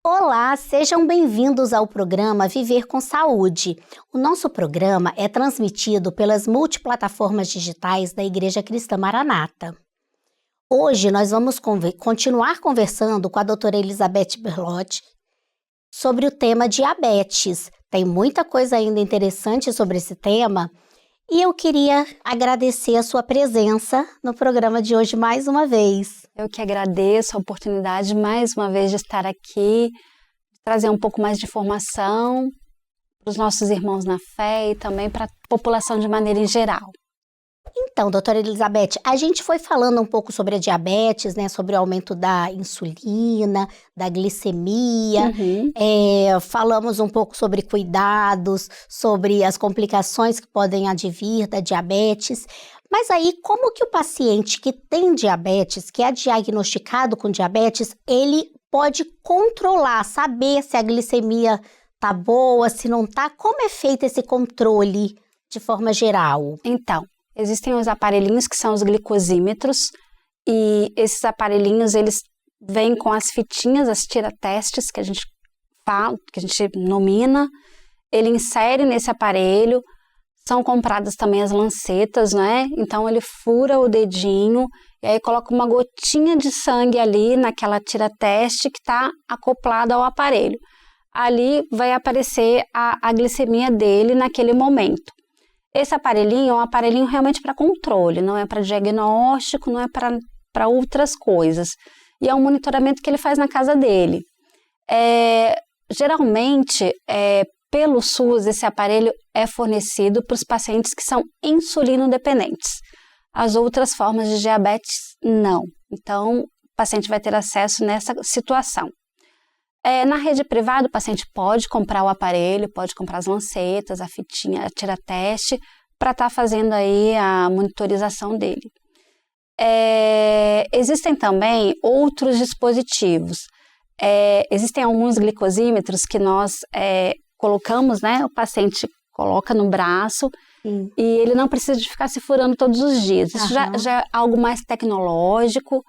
Olá, sejam bem-vindos ao programa Viver com Saúde. O nosso programa é transmitido pelas multiplataformas digitais da Igreja Cristã Maranata. Hoje nós vamos continuar conversando com a doutora Elizabeth Berlotti sobre o tema diabetes. Tem muita coisa ainda interessante sobre esse tema e eu queria agradecer a sua presença no programa de hoje mais uma vez. Eu que agradeço a oportunidade mais uma vez de estar aqui, trazer um pouco mais de informação para os nossos irmãos na fé e também para a população de maneira em geral. Então, doutora Elizabeth, a gente foi falando um pouco sobre a diabetes, né, sobre o aumento da insulina, da glicemia, falamos um pouco sobre cuidados, sobre as complicações que podem advir da diabetes. Mas aí, como que o paciente que tem diabetes, que é diagnosticado com diabetes, ele pode controlar, saber se a glicemia tá boa, se não tá? Como é feito esse controle de forma geral? Então, existem os aparelhinhos que são os glicosímetros e esses aparelhinhos, eles vêm com as fitinhas, as tira-testes que a gente fala, que a gente nomina, ele insere nesse aparelho. São compradas também as lancetas, né? Então ele fura o dedinho e aí coloca uma gotinha de sangue ali naquela tira-teste que está acoplada ao aparelho. Ali vai aparecer a glicemia dele naquele momento. Esse aparelhinho é um aparelhinho realmente para controle, não é para diagnóstico, não é para outras coisas. E é um monitoramento que ele faz na casa dele. Geralmente, pelo SUS, esse aparelho é fornecido para os pacientes que são insulino-dependentes. As outras formas de diabetes, não. Então, o paciente vai ter acesso nessa situação. Na rede privada, o paciente pode comprar o aparelho, pode comprar as lancetas, a fitinha, a tira-teste, para estar fazendo aí a monitorização dele. Existem também outros dispositivos. Existem alguns glicosímetros que nós colocamos, né? O paciente coloca no braço e ele não precisa de ficar se furando todos os dias. Isso já é algo mais tecnológico.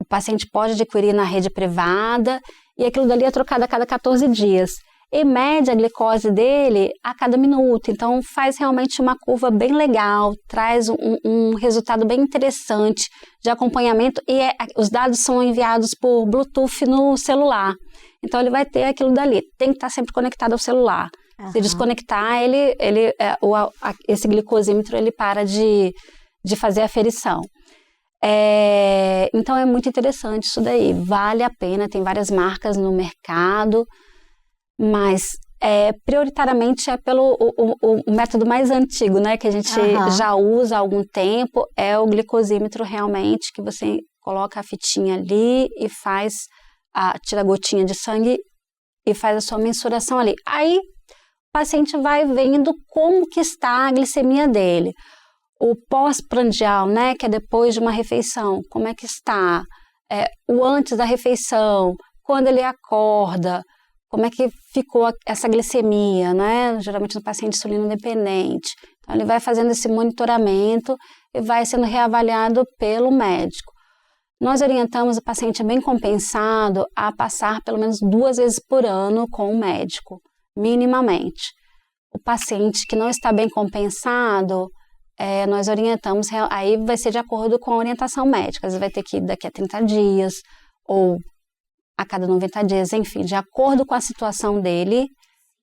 O paciente pode adquirir na rede privada e aquilo dali é trocado a cada 14 dias. E mede a glicose dele a cada minuto. Então faz realmente uma curva bem legal, traz um resultado bem interessante de acompanhamento e os dados são enviados por Bluetooth no celular. Então ele vai ter aquilo dali, tem que estar sempre conectado ao celular. Se desconectar, esse glicosímetro ele para de fazer a aferição. Então é muito interessante isso daí, vale a pena, tem várias marcas no mercado, mas prioritariamente é pelo o método mais antigo, né, que a gente já usa há algum tempo, é o glicosímetro realmente, que você coloca a fitinha ali e tira a gotinha de sangue e faz a sua mensuração ali. Aí o paciente vai vendo como que está a glicemia dele. O pós-prandial, né, que é depois de uma refeição, como é que está? O antes da refeição, quando ele acorda, como é que ficou essa glicemia, né? Geralmente no paciente insulino-dependente. Então ele vai fazendo esse monitoramento e vai sendo reavaliado pelo médico. Nós orientamos o paciente bem compensado a passar pelo menos 2 vezes por ano com o médico, minimamente. O paciente que não está bem compensado, nós orientamos, aí vai ser de acordo com a orientação médica, às vezes vai ter que ir daqui a 30 dias ou a cada 90 dias, enfim, de acordo com a situação dele,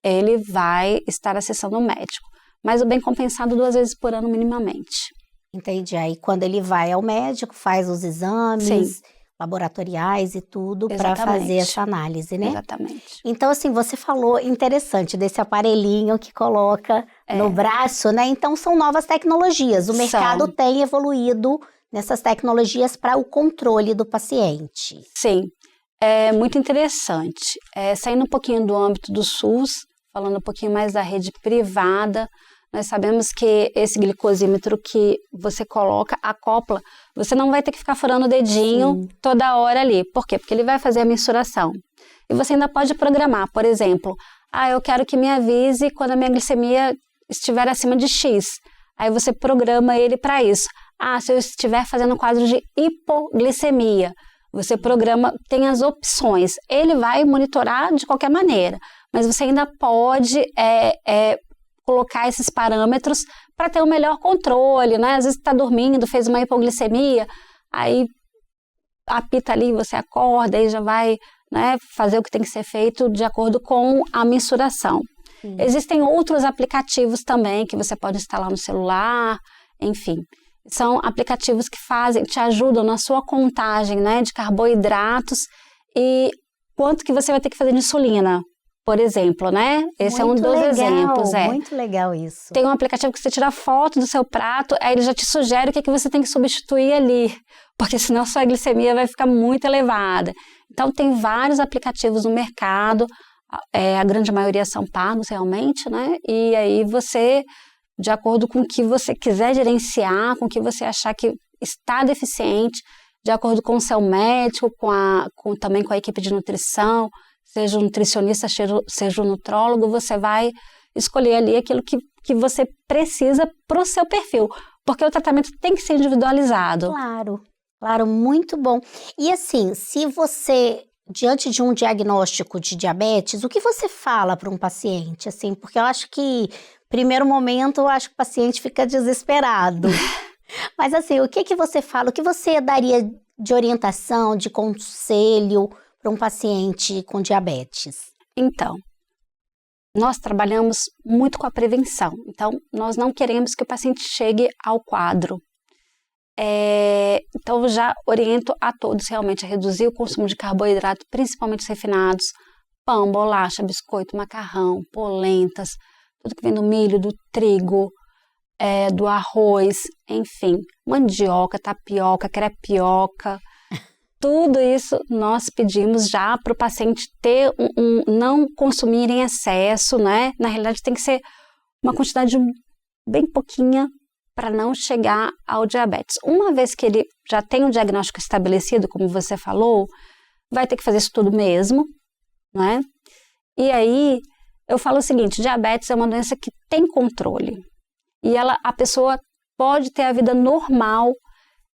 ele vai estar acessando o médico. Mas o bem compensado 2 vezes por ano minimamente. Entendi. Aí quando ele vai ao médico, faz os exames laboratoriais e tudo para fazer essa análise, né? Exatamente. Então, assim, você falou interessante desse aparelhinho que coloca no braço, né? Então, são novas tecnologias. O mercado tem evoluído nessas tecnologias para o controle do paciente. Sim, é muito interessante. Saindo um pouquinho do âmbito do SUS, falando um pouquinho mais da rede privada, nós sabemos que esse glicosímetro que você coloca, acopla, você não vai ter que ficar furando o dedinho toda hora ali. Por quê? Porque ele vai fazer a mensuração. E você ainda pode programar, por exemplo, eu quero que me avise quando a minha glicemia estiver acima de X. Aí você programa ele para isso. Se eu estiver fazendo um quadro de hipoglicemia, você programa, tem as opções. Ele vai monitorar de qualquer maneira, mas você ainda pode colocar esses parâmetros para ter um melhor controle, né? Às vezes está dormindo, fez uma hipoglicemia, aí apita ali, você acorda e já vai, né, fazer o que tem que ser feito de acordo com a mensuração. Existem outros aplicativos também que você pode instalar no celular, enfim. São aplicativos que te ajudam na sua contagem, né, de carboidratos e quanto que você vai ter que fazer de insulina, por exemplo, né? Esse é um dos exemplos. Muito legal isso. Tem um aplicativo que você tira foto do seu prato, aí ele já te sugere o que você tem que substituir ali, porque senão sua glicemia vai ficar muito elevada. Então, tem vários aplicativos no mercado, a grande maioria são pagos realmente, né? E aí você, de acordo com o que você quiser gerenciar, com o que você achar que está deficiente, de acordo com o seu médico, também com a equipe de nutrição, seja um nutricionista, seja um nutrólogo, você vai escolher ali aquilo que você precisa para o seu perfil, porque o tratamento tem que ser individualizado. Claro, muito bom. E assim, se você, diante de um diagnóstico de diabetes, o que você fala para um paciente? Assim, porque eu acho que, primeiro momento, eu acho que o paciente fica desesperado. Mas assim, o que você fala? O que você daria de orientação, de conselho para um paciente com diabetes? Então, nós trabalhamos muito com a prevenção. Então, nós não queremos que o paciente chegue ao quadro. Então, eu já oriento a todos realmente a reduzir o consumo de carboidrato, principalmente os refinados, pão, bolacha, biscoito, macarrão, polentas, tudo que vem do milho, do trigo, do arroz, enfim, mandioca, tapioca, crepioca. Tudo isso nós pedimos já para o paciente não consumir em excesso, né? Na realidade tem que ser uma quantidade bem pouquinha para não chegar ao diabetes. Uma vez que ele já tem um diagnóstico estabelecido, como você falou, vai ter que fazer isso tudo mesmo, né? E aí eu falo o seguinte, diabetes é uma doença que tem controle. E a pessoa pode ter a vida normal,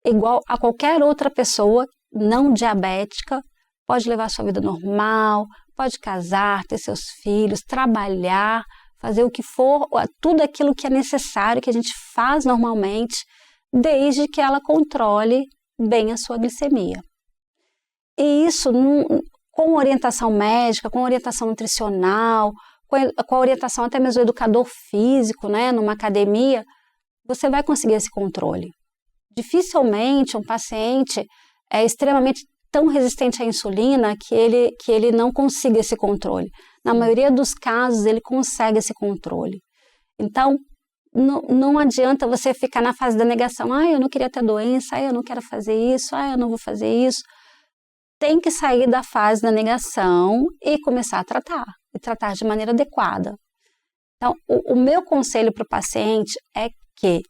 igual a qualquer outra pessoa não diabética, pode levar a sua vida normal, pode casar, ter seus filhos, trabalhar, fazer o que for, tudo aquilo que é necessário, que a gente faz normalmente, desde que ela controle bem a sua glicemia. E isso, com orientação médica, com orientação nutricional, com a orientação até mesmo do educador físico, né, numa academia, você vai conseguir esse controle. Dificilmente um paciente é extremamente tão resistente à insulina que ele não consiga esse controle. Na maioria dos casos, ele consegue esse controle. Então, não adianta você ficar na fase da negação. Eu não queria ter doença, eu não quero fazer isso, eu não vou fazer isso. Tem que sair da fase da negação e começar a tratar, e tratar de maneira adequada. Então, o meu conselho para o paciente é que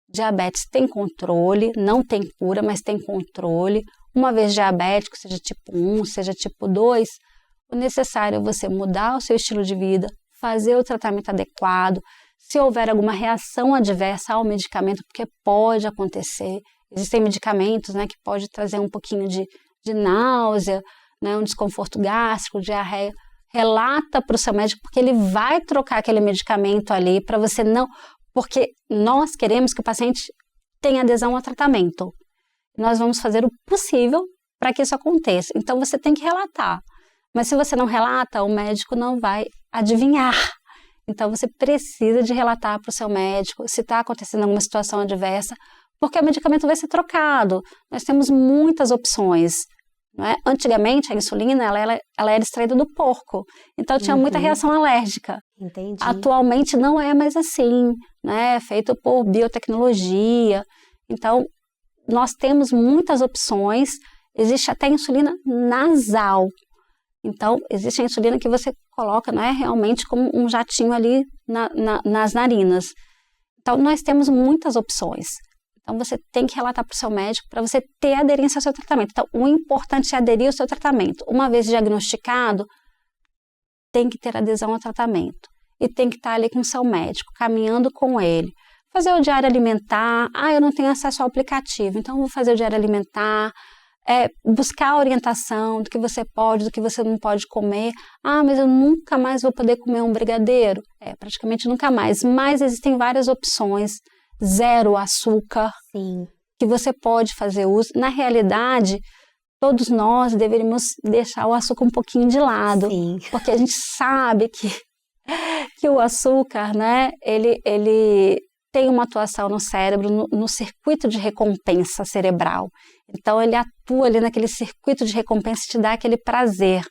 diabetes tem controle, não tem cura, mas tem controle. Uma vez diabético, seja tipo 1, seja tipo 2, o necessário é você mudar o seu estilo de vida, fazer o tratamento adequado. Se houver alguma reação adversa ao medicamento, porque pode acontecer, existem medicamentos, né, que pode trazer um pouquinho de náusea, né, um desconforto gástrico, diarreia, relata para o seu médico, porque ele vai trocar aquele medicamento ali para você não... Porque nós queremos que o paciente tenha adesão ao tratamento. Nós vamos fazer o possível para que isso aconteça. Então, você tem que relatar. Mas se você não relata, o médico não vai adivinhar. Então, você precisa de relatar para o seu médico se está acontecendo alguma situação adversa, porque o medicamento vai ser trocado. Nós temos muitas opções. Não é? Antigamente, a insulina ela era extraída do porco. Então, tinha muita reação alérgica. Entendi. Atualmente, não é mais assim. Né? Feito por biotecnologia. Então, nós temos muitas opções. Existe até insulina nasal. Então, existe a insulina que você coloca, não é, realmente como um jatinho ali nas narinas. Então, nós temos muitas opções. Então, você tem que relatar para o seu médico para você ter aderência ao seu tratamento. Então, o importante é aderir ao seu tratamento. Uma vez diagnosticado, tem que ter adesão ao tratamento. E tem que estar ali com o seu médico, caminhando com ele. Fazer o diário alimentar. Eu não tenho acesso ao aplicativo, então vou fazer o diário alimentar. Buscar a orientação do que você pode, do que você não pode comer. Mas eu nunca mais vou poder comer um brigadeiro. Praticamente nunca mais. Mas existem várias opções. 0 açúcar. Sim. Que você pode fazer uso. Na realidade, todos nós deveríamos deixar o açúcar um pouquinho de lado. Sim. Porque a gente sabe que o açúcar, né, ele tem uma atuação no cérebro, no circuito de recompensa cerebral. Então, ele atua ali naquele circuito de recompensa e te dá aquele prazer.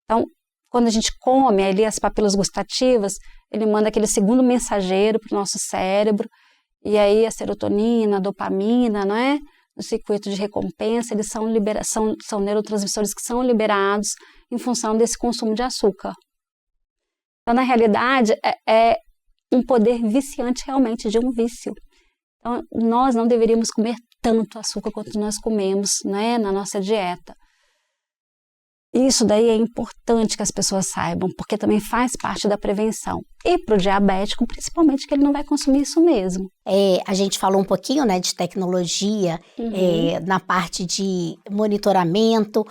Então, quando a gente come ali as papilas gustativas, ele manda aquele segundo mensageiro para o nosso cérebro, e aí a serotonina, a dopamina, né, no circuito de recompensa, eles são neurotransmissores que são liberados em função desse consumo de açúcar. Então, na realidade, é um poder viciante realmente de um vício. Então, nós não deveríamos comer tanto açúcar quanto nós comemos, né, na nossa dieta. Isso daí é importante que as pessoas saibam, porque também faz parte da prevenção. E para o diabético, principalmente, que ele não vai consumir isso mesmo. A gente falou um pouquinho, né, de tecnologia, na parte de monitoramento.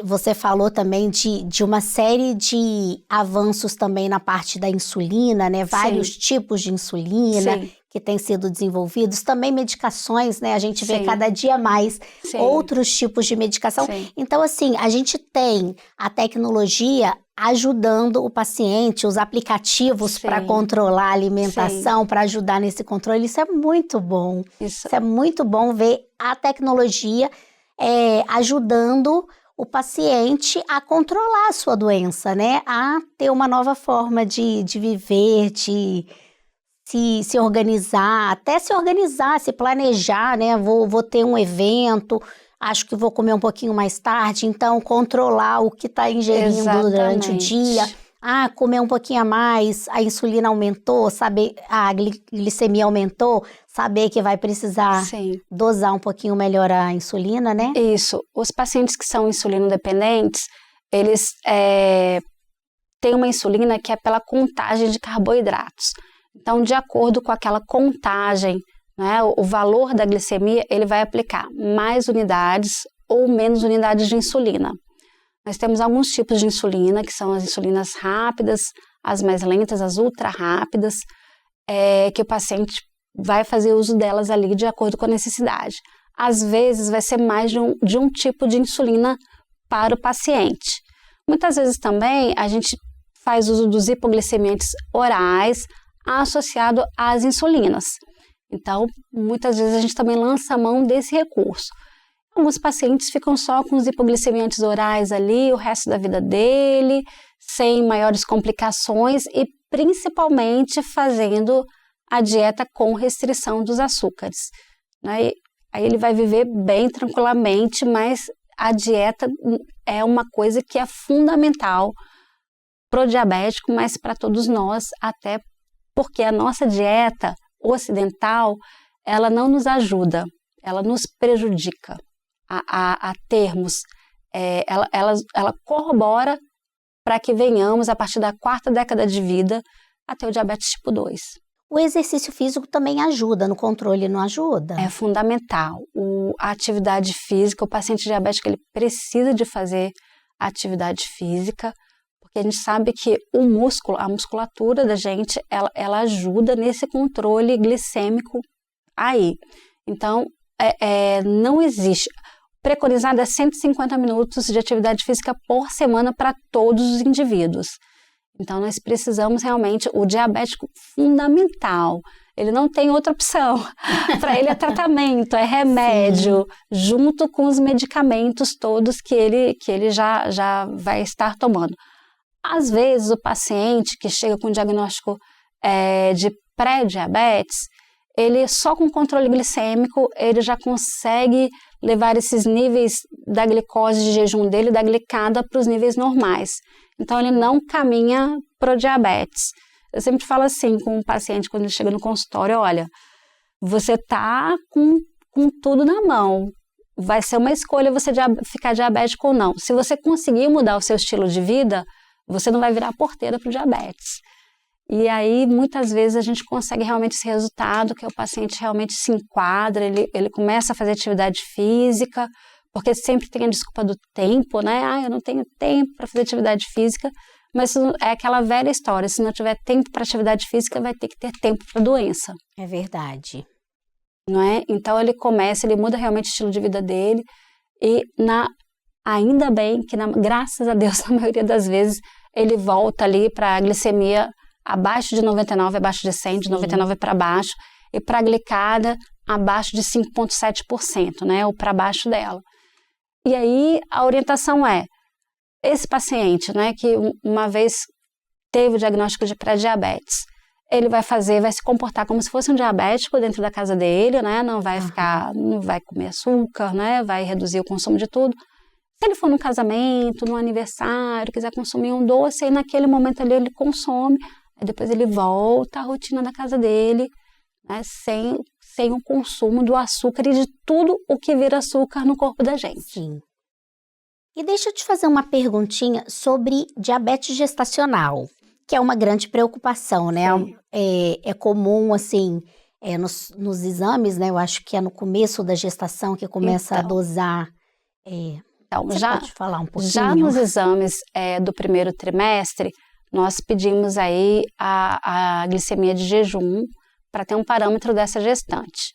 Você falou também de uma série de avanços também na parte da insulina, né? Vários tipos de insulina. Sim. Que têm sido desenvolvidos, também medicações, né? A gente vê cada dia mais outros tipos de medicação. Sim. Então, assim, a gente tem a tecnologia ajudando o paciente, os aplicativos para controlar a alimentação, para ajudar nesse controle. Isso é muito bom. Isso é muito bom ver a tecnologia ajudando o paciente a controlar a sua doença, né? A ter uma nova forma de viver, de se organizar, até se organizar, se planejar, né? Vou ter um evento, acho que vou comer um pouquinho mais tarde, então controlar o que está ingerindo durante o dia. Comer um pouquinho a mais, a insulina aumentou, saber, a glicemia aumentou, saber que vai precisar dosar um pouquinho melhor a insulina, né? Isso. Os pacientes que são insulino-dependentes, eles têm uma insulina que é pela contagem de carboidratos. Então, de acordo com aquela contagem, né, o valor da glicemia, ele vai aplicar mais unidades ou menos unidades de insulina. Nós temos alguns tipos de insulina, que são as insulinas rápidas, as mais lentas, as ultra rápidas, que o paciente vai fazer uso delas ali de acordo com a necessidade. Às vezes, vai ser mais de um tipo de insulina para o paciente. Muitas vezes também, a gente faz uso dos hipoglicemiantes orais, associado às insulinas. Então, muitas vezes a gente também lança a mão desse recurso. Alguns pacientes ficam só com os hipoglicemiantes orais ali o resto da vida dele, sem maiores complicações e principalmente fazendo a dieta com restrição dos açúcares. Né? Aí ele vai viver bem tranquilamente, mas a dieta é uma coisa que é fundamental para o diabético, mas para todos nós, até porque a nossa dieta ocidental, ela não nos ajuda, ela nos prejudica a termos, ela corrobora para que venhamos, a partir da 4ª década de vida, a ter o diabetes tipo 2. O exercício físico também ajuda no controle, não ajuda? É fundamental. A atividade física, o paciente diabético, ele precisa de fazer atividade física, porque a gente sabe que o músculo, a musculatura da gente, ela ajuda nesse controle glicêmico aí. Então, não existe. Preconizado é 150 minutos de atividade física por semana para todos os indivíduos. Então, nós precisamos realmente, o diabético fundamental, ele não tem outra opção. Para ele é tratamento, é remédio, junto com os medicamentos todos que ele já vai estar tomando. Às vezes, o paciente que chega com diagnóstico de pré-diabetes, ele só com controle glicêmico, ele já consegue levar esses níveis da glicose de jejum dele, da glicada, para os níveis normais. Então, ele não caminha para o diabetes. Eu sempre falo assim com o paciente, quando ele chega no consultório, olha, você está com tudo na mão. Vai ser uma escolha você ficar diabético ou não. Se você conseguir mudar o seu estilo de vida, você não vai virar porteira para o diabetes. E aí, muitas vezes, a gente consegue realmente esse resultado, que o paciente realmente se enquadra, ele começa a fazer atividade física, porque sempre tem a desculpa do tempo, né? Eu não tenho tempo para fazer atividade física, mas é aquela velha história, se não tiver tempo para atividade física, vai ter que ter tempo para doença. É verdade. Não é? Então, ele muda realmente o estilo de vida dele, e ainda bem que, graças a Deus, na maioria das vezes, ele volta ali para a glicemia abaixo de 99, abaixo de 100, de 99 para baixo, e para a glicada abaixo de 5,7%, né, ou para baixo dela. E aí a orientação é, esse paciente, né, que uma vez teve o diagnóstico de pré-diabetes, ele vai se comportar como se fosse um diabético dentro da casa dele, né, não vai comer açúcar, né, vai reduzir o consumo de tudo. Se ele for num casamento, num aniversário, quiser consumir um doce, aí naquele momento ali ele consome, aí depois ele volta à rotina da casa dele, né, sem o consumo do açúcar e de tudo o que vira açúcar no corpo da gente. Sim. E deixa eu te fazer uma perguntinha sobre diabetes gestacional, que é uma grande preocupação, né? É comum, assim, nos exames, né? Eu acho que é no começo da gestação que começa a dosar. Então, você pode falar um pouquinho? Já nos exames do primeiro trimestre, nós pedimos aí a glicemia de jejum para ter um parâmetro dessa gestante.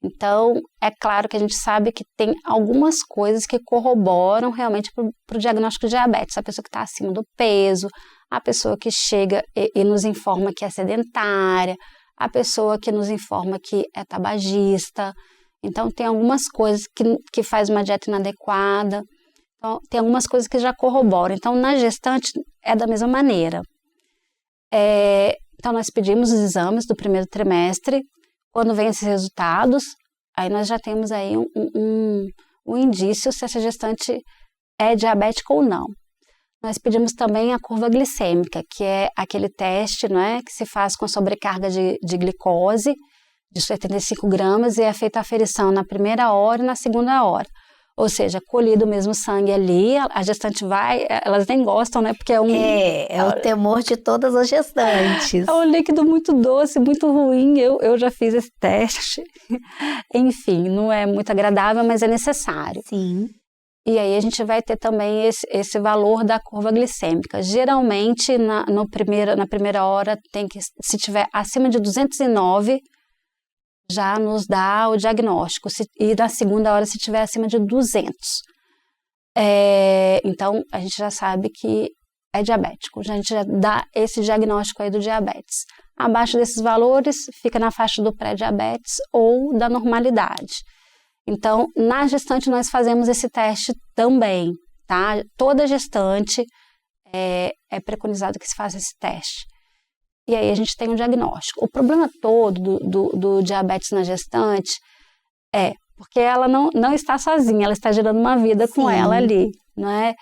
Então, é claro que a gente sabe que tem algumas coisas que corroboram realmente para o diagnóstico de diabetes. A pessoa que está acima do peso, a pessoa que chega e nos informa que é sedentária, a pessoa que nos informa que é tabagista. Então, tem algumas coisas que faz uma dieta inadequada. Então, tem algumas coisas que já corroboram. Então, na gestante, é da mesma maneira. Então, nós pedimos os exames do primeiro trimestre. Quando vem esses resultados, aí nós já temos aí um indício se essa gestante é diabética ou não. Nós pedimos também a curva glicêmica, que é aquele teste, não é, que se faz com sobrecarga de glicose, de 75 gramas, e é feita a aferição na primeira hora e na segunda hora. Ou seja, colhido o mesmo sangue ali, a gestante elas nem gostam, né? Porque é o temor de todas as gestantes. É um líquido muito doce, muito ruim, eu já fiz esse teste. Enfim, não é muito agradável, mas é necessário. Sim. E aí a gente vai ter também esse valor da curva glicêmica. Geralmente, na primeira hora, se tiver acima de 209, já nos dá o diagnóstico, e na segunda hora se tiver acima de 200. Então, a gente já sabe que é diabético, a gente já dá esse diagnóstico aí do diabetes. Abaixo desses valores, fica na faixa do pré-diabetes ou da normalidade. Então, na gestante nós fazemos esse teste também, tá? Toda gestante é preconizado que se faça esse teste. E aí a gente tem um diagnóstico. O problema todo do diabetes na gestante é porque ela não está sozinha, ela está gerando uma vida com ela ali, não é?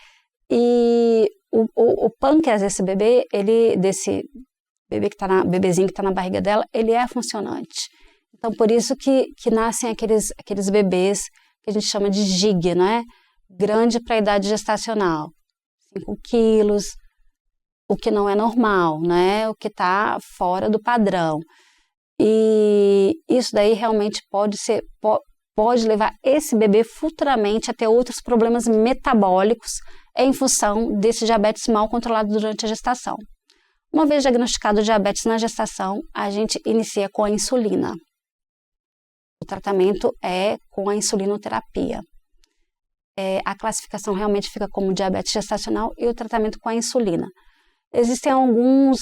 E o pâncreas desse bebê, desse bebezinho que está na barriga dela, ele é funcionante. Então, por isso que nascem aqueles bebês que a gente chama de GIG, não é? Grande para a idade gestacional, 5 quilos, o que não é normal, né? O que está fora do padrão. E isso daí realmente pode levar esse bebê futuramente a ter outros problemas metabólicos em função desse diabetes mal controlado durante a gestação. Uma vez diagnosticado o diabetes na gestação, a gente inicia com a insulina. O tratamento é com a insulinoterapia. A classificação realmente fica como diabetes gestacional e o tratamento com a insulina. Existem alguns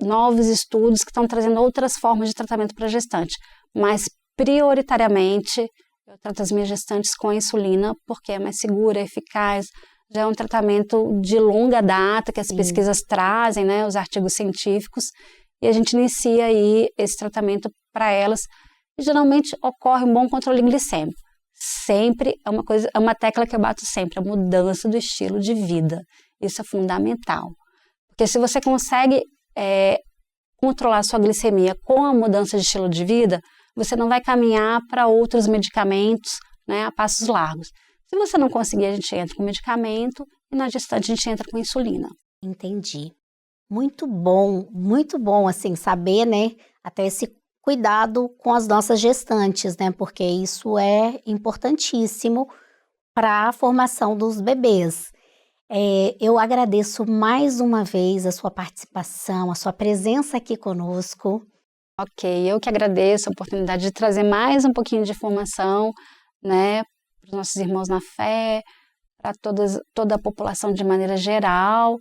novos estudos que estão trazendo outras formas de tratamento para gestante, mas prioritariamente eu trato as minhas gestantes com a insulina porque é mais segura, eficaz, já é um tratamento de longa data que as pesquisas trazem, né, os artigos científicos, e a gente inicia aí esse tratamento para elas. E geralmente ocorre um bom controle glicêmico. Sempre é uma tecla que eu bato sempre, a mudança do estilo de vida. Isso é fundamental. Porque se você consegue controlar a sua glicemia com a mudança de estilo de vida, você não vai caminhar para outros medicamentos, né, a passos largos. Se você não conseguir, a gente entra com medicamento e na gestante a gente entra com insulina. Entendi. Muito bom, assim, saber, né, até esse cuidado com as nossas gestantes, né, porque isso é importantíssimo para a formação dos bebês. Eu agradeço mais uma vez a sua participação, a sua presença aqui conosco. Ok, eu que agradeço a oportunidade de trazer mais um pouquinho de informação, né, para os nossos irmãos na fé, para toda a população de maneira geral,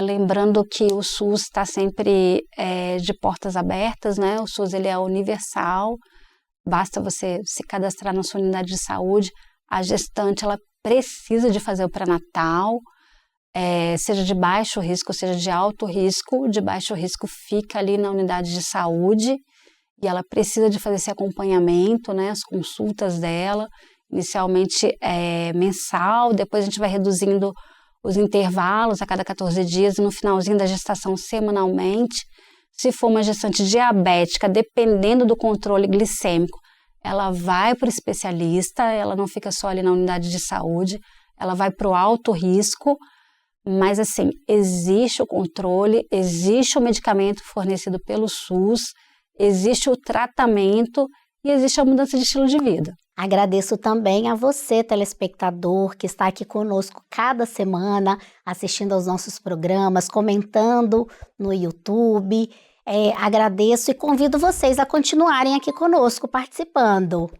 lembrando que o SUS está sempre de portas abertas, né, o SUS ele é universal, basta você se cadastrar na sua unidade de saúde, a gestante ela precisa de fazer o pré-natal, seja de baixo risco, seja de alto risco, de baixo risco fica ali na unidade de saúde e ela precisa de fazer esse acompanhamento, né, as consultas dela, inicialmente mensal, depois a gente vai reduzindo os intervalos a cada 14 dias e no finalzinho da gestação semanalmente. Se for uma gestante diabética, dependendo do controle glicêmico, ela vai para o especialista, ela não fica só ali na unidade de saúde, ela vai para o alto risco, mas assim, existe o controle, existe o medicamento fornecido pelo SUS, existe o tratamento e existe a mudança de estilo de vida. Agradeço também a você, telespectador, que está aqui conosco cada semana, assistindo aos nossos programas, comentando no YouTube. Agradeço e convido vocês a continuarem aqui conosco, participando.